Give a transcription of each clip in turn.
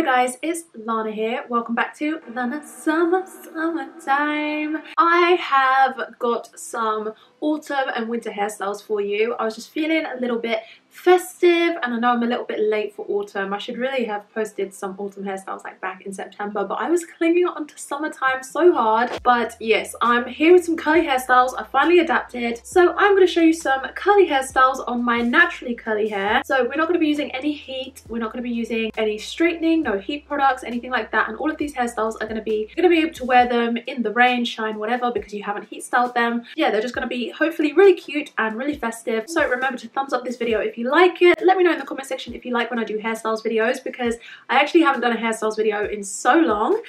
guys, it's Lana here. Welcome back to Lana Summertime. I have got some autumn and winter hairstyles for you. I was just feeling a little bit festive and I know I'm a little bit late for autumn. I should really have posted some autumn hairstyles like back in September, but I was clinging on to summertime so hard. But yes, I'm here with some curly hairstyles. I finally adapted. So I'm going to show you some curly hairstyles on my naturally curly hair. So we're not going to be using any heat. We're not going to be using any straightening, no heat products, anything like that. And all of these hairstyles are going to be, you're going to be able to wear them in the rain, shine, whatever, because you haven't heat styled them. Yeah, they're just going to be hopefully really cute and really festive. So remember to thumbs up this video if you like it. Let me know in the comment section if you like when I do hairstyles videos, because I actually haven't done a hairstyles video in so long.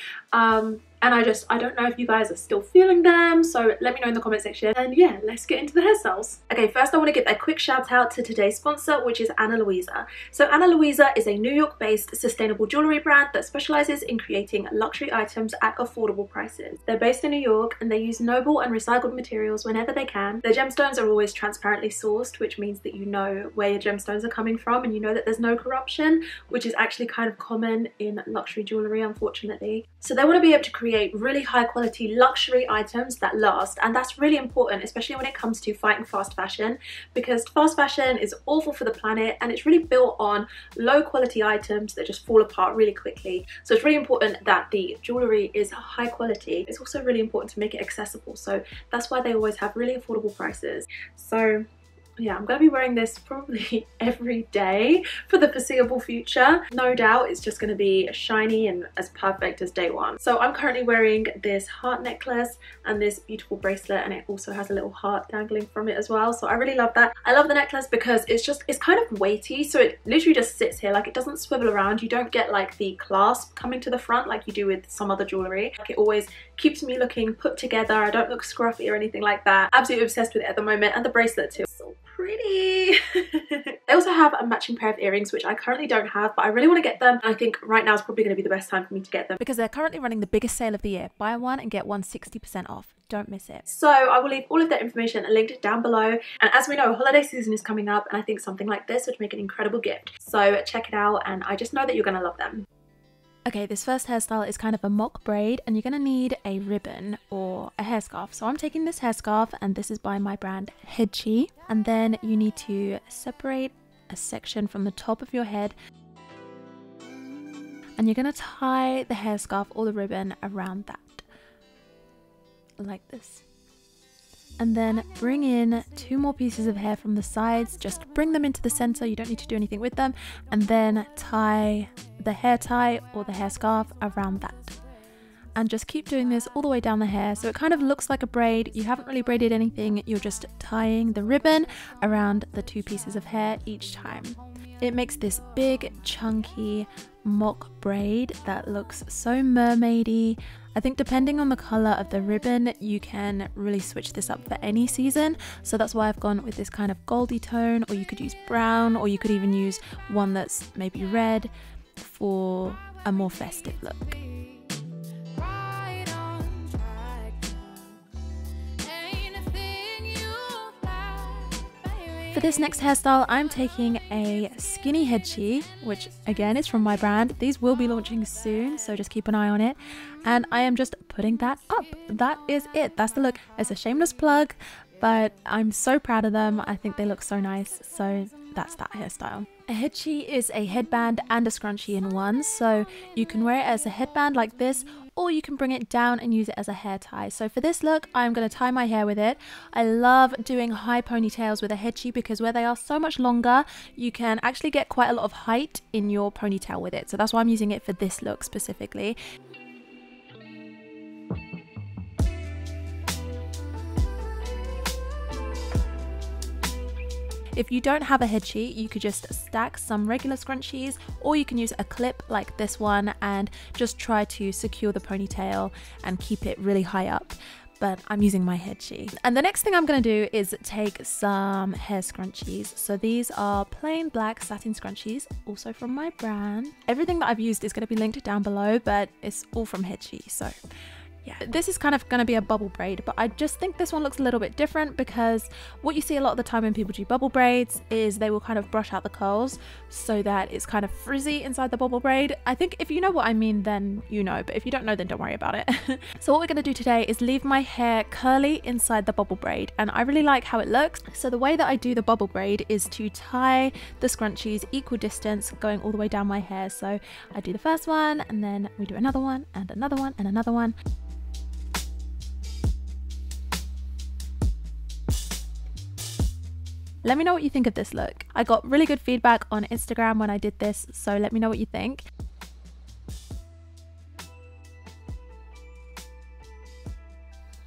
And I don't know if you guys are still feeling them, so let me know in the comment section. And yeah, let's get into the hairstyles. Okay, first I want to give a quick shout out to today's sponsor, which is Ana Luisa. So Ana Luisa is a New York based sustainable jewellery brand that specialises in creating luxury items at affordable prices. They're based in New York and they use noble and recycled materials whenever they can. Their gemstones are always transparently sourced, which means that you know where your gemstones are coming from and you know that there's no corruption, which is actually kind of common in luxury jewellery, unfortunately. So they want to be able to create really high quality luxury items that last, and that's really important, especially when it comes to fighting fast fashion, because fast fashion is awful for the planet and it's really built on low quality items that just fall apart really quickly. So it's really important that the jewellery is high quality. It's also really important to make it accessible, so that's why they always have really affordable prices. So yeah, I'm going to be wearing this probably every day for the foreseeable future. No doubt it's just going to be shiny and as perfect as day one. So I'm currently wearing this heart necklace and this beautiful bracelet, and it also has a little heart dangling from it as well. So I really love that. I love the necklace because it's kind of weighty, so it literally just sits here, like it doesn't swivel around. You don't get like the clasp coming to the front like you do with some other jewellery. Like it always keeps me looking put together. I don't look scruffy or anything like that. Absolutely obsessed with it at the moment, and the bracelet too. So pretty. I also have a matching pair of earrings, which I currently don't have, but I really want to get them. I think right now is probably going to be the best time for me to get them, because they're currently running the biggest sale of the year. Buy one and get one 60% off. Don't miss it. So I will leave all of that information linked down below. And as we know, holiday season is coming up, and I think something like this would make an incredible gift. So check it out, and I just know that you're going to love them. Okay, this first hairstyle is kind of a mock braid, and you're going to need a ribbon or a hairscarf. So I'm taking this hairscarf, and this is by my brand HairStyles. And then you need to separate a section from the top of your head, and you're going to tie the hairscarf or the ribbon around that, like this. And then bring in 2 more pieces of hair from the sides, just bring them into the center. You don't need to do anything with them, and then tie the hair tie or the hairscarf around that. And just keep doing this all the way down the hair, so it kind of looks like a braid. You haven't really braided anything, you're just tying the ribbon around the 2 pieces of hair each time. It makes this big chunky mock braid that looks so mermaidy. I think depending on the colour of the ribbon, you can really switch this up for any season. So that's why I've gone with this kind of goldy tone, or you could use brown, or you could even use one that's maybe red for a more festive look. For this next hairstyle, I'm taking a skinny headshie, which again is from my brand. These will be launching soon, so just keep an eye on it. And I am just putting that up. That is it. That's the look. It's a shameless plug, but I'm so proud of them. I think they look so nice. So that's that hairstyle. A headshie is a headband and a scrunchie in one, so you can wear it as a headband like this, or you can bring it down and use it as a hair tie. So for this look, I'm going to tie my hair with it. I love doing high ponytails with a headshie because where they are so much longer, you can actually get quite a lot of height in your ponytail with it. So that's why I'm using it for this look specifically. If you don't have a headshie, you could just stack some regular scrunchies, or you can use a clip like this one and just try to secure the ponytail and keep it really high up. But I'm using my headshie. And the next thing I'm going to do is take some hair scrunchies. So these are plain black satin scrunchies, also from my brand. Everything that I've used is going to be linked down below, but it's all from HairStyles. So yeah, this is kind of going to be a bubble braid, but I just think this one looks a little bit different because what you see a lot of the time when people do bubble braids is they will kind of brush out the curls so that it's kind of frizzy inside the bubble braid. I think if you know what I mean, then you know, but if you don't know, then don't worry about it. So what we're going to do today is leave my hair curly inside the bubble braid, and I really like how it looks. So the way that I do the bubble braid is to tie the scrunchies equal distance going all the way down my hair. So I do the first one, and then we do another one and another one and another one. Let me know what you think of this look. I got really good feedback on Instagram when I did this, so let me know what you think.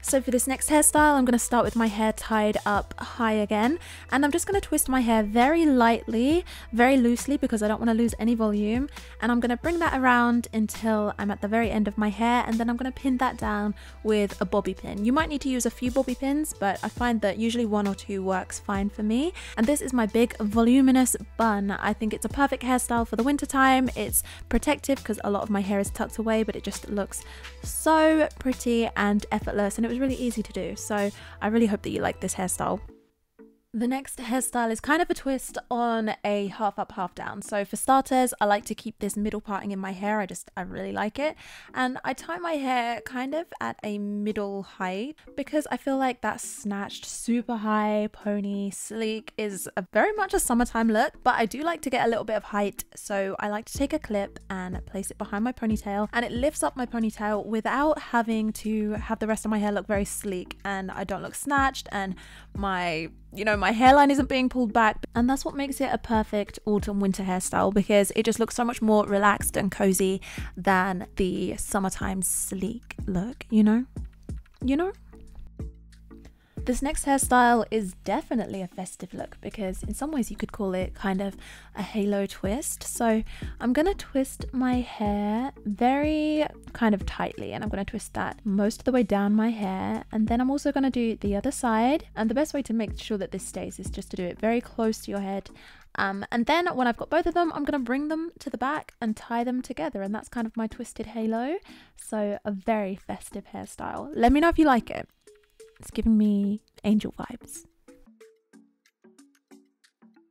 So for this next hairstyle, I'm going to start with my hair tied up high again, and I'm just going to twist my hair very lightly, very loosely, because I don't want to lose any volume, and I'm going to bring that around until I'm at the very end of my hair, and then I'm going to pin that down with a bobby pin. You might need to use a few bobby pins, but I find that usually 1 or 2 works fine for me. And this is my big voluminous bun. I think it's a perfect hairstyle for the winter time. It's protective because a lot of my hair is tucked away, but it just looks so pretty and effortless, and it was really easy to do. So I really hope that you like this hairstyle. The next hairstyle is kind of a twist on a half up, half down. So for starters, I like to keep this middle parting in my hair. I really like it. And I tie my hair kind of at a middle height because I feel like that snatched super high pony sleek is very much a summertime look, but I do like to get a little bit of height. So I like to take a clip and place it behind my ponytail, and it lifts up my ponytail without having to have the rest of my hair look very sleek, and I don't look snatched, and my hairline isn't being pulled back. And that's what makes it a perfect autumn winter hairstyle, because it just looks so much more relaxed and cozy than the summertime sleek look, you know? This next hairstyle is definitely a festive look because in some ways you could call it kind of a halo twist. So I'm going to twist my hair very kind of tightly, and I'm going to twist that most of the way down my hair, and then I'm also going to do the other side. And the best way to make sure that this stays is just to do it very close to your head. And then when I've got both of them, I'm going to bring them to the back and tie them together, and that's kind of my twisted halo. So a very festive hairstyle. Let me know if you like it. It's giving me angel vibes.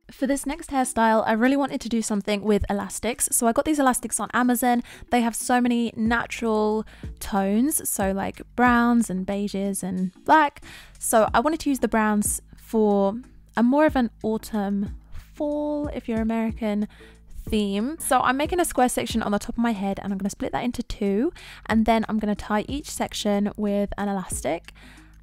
For this next hairstyle, I really wanted to do something with elastics. So I got these elastics on Amazon. They have so many natural tones, so like browns and beiges and black. So I wanted to use the browns for a more of an autumn, fall, if you're American, theme. So I'm making a square section on the top of my head, and I'm going to split that into 2, and then I'm going to tie each section with an elastic.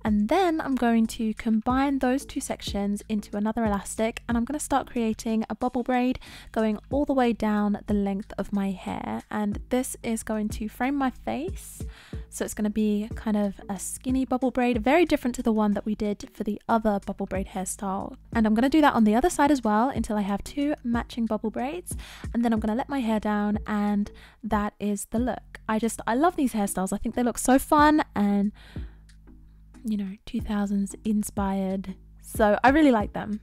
And then I'm going to combine those 2 sections into another elastic, and I'm going to start creating a bubble braid going all the way down the length of my hair. And this is going to frame my face. So it's going to be kind of a skinny bubble braid, very different to the one that we did for the other bubble braid hairstyle. And I'm going to do that on the other side as well until I have 2 matching bubble braids. And then I'm going to let my hair down, and that is the look. I love these hairstyles. I think they look so fun and 2000s inspired, so I really like them.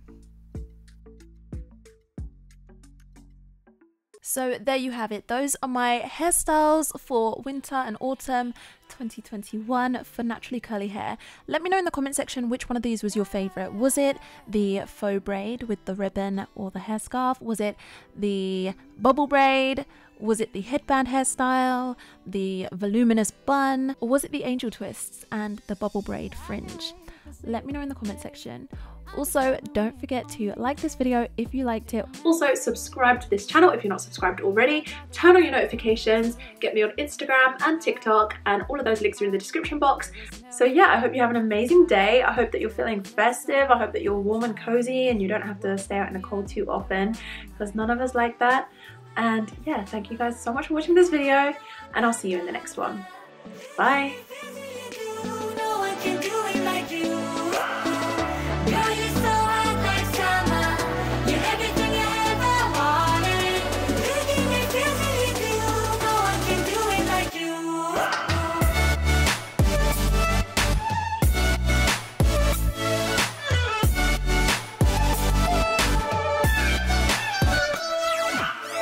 So there you have it. Those are my hairstyles for winter and autumn 2021 for naturally curly hair. Let me know in the comment section which one of these was your favorite. Was it the faux braid with the ribbon or the hairscarf? Was it the bubble braid? Was it the headband hairstyle, the voluminous bun, or was it the angel twists and the bubble braid fringe? Let me know in the comment section. Also, don't forget to like this video if you liked it. Also, subscribe to this channel if you're not subscribed already. Turn on your notifications. Get me on Instagram and TikTok, and all of those links are in the description box. So yeah, I hope you have an amazing day. I hope that you're feeling festive. I hope that you're warm and cozy and you don't have to stay out in the cold too often, because none of us like that. And yeah, thank you guys so much for watching this video, and I'll see you in the next one. Bye!